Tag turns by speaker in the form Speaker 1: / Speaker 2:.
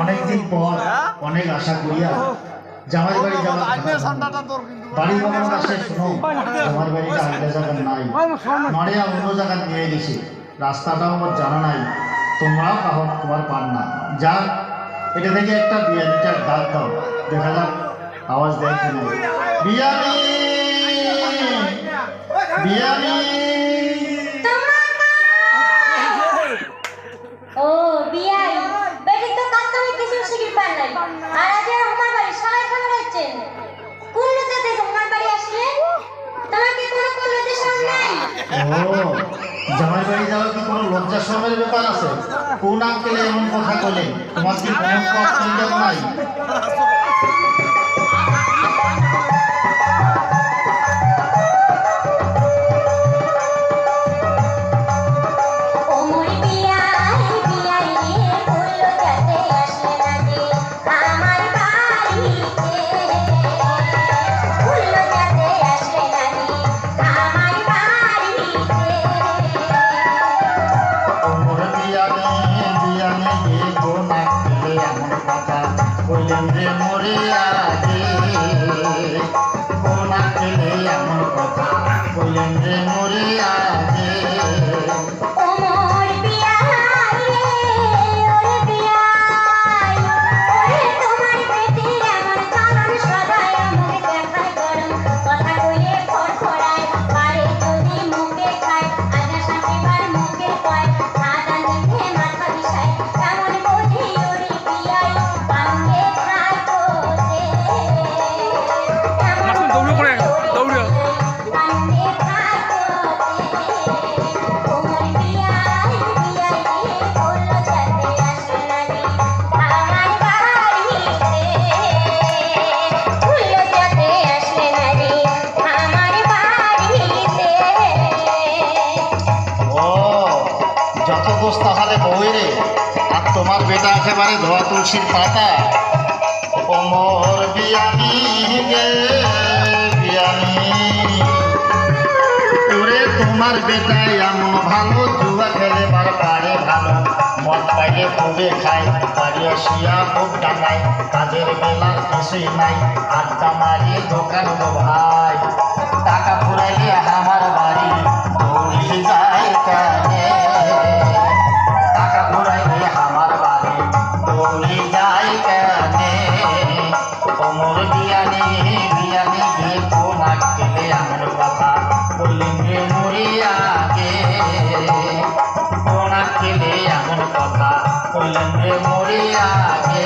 Speaker 1: অনেকদিন পর অনেক আশা করিয়া জামাই বাড়ি যাওয়ার বাড়ি বাবার কাছে শুনো জামাই বাড়িটা আলাদা জায়গা নাই, মারিয়া অন্য জায়গা নিয়ে গেছে, রাস্তাটাও আমার জানা নাই, তোমরাও কাহন তোমার পান না। যা এটা থেকে একটা বিয়ানিটার ডাক দাও, দেখা যাক আওয়াজ দেয় কিনা। বিয়ানি বিয়ানি।
Speaker 2: ও বিয়াই বেটি তো কাস্টমার কিছু শিখির পান নাই, আর আজ আমার বাড়ি সবাই কেমন আছেন? কোন লজ্জাতে আমার বাড়ি আসলে? তোমাকে কোনো লজ্জা শরম নাই?
Speaker 1: ও জামাই বাড়ি যাওয়া কি কোনো লজ্জা শরমের ব্যাপার আছে? কোন আঙ্কেলে এমন কথা বলে? তোমার কি কোনো অসুবিধা নাই? তাহলে বউরে আর তোমার বেটা একেবারে ধোয়া তুলসীর পাতা। ওমর বিয়ানি গে বিয়ানি, ওরে তোমার বেটা এমন ভালো, জুয়া খেলে বার পারে ভালো, মদ পাইলে খুবে খায়, বাড়ি আসিয়া খুব ডাঙায়, কাজের বেলার কিছুই নাই, আড্ডা মারিয়ে দোকান গো ভাই, টাকা ফুরাইলে আমার বাড়ি দৌড়ে যায় কানে, ওমর বিয়ানি বিয়ানি গে কোন আকেলে এমন কথা বললেন রে মরিয়া গে, কোন আকেলে এমন কথা বললেন রে মরিয়া গে।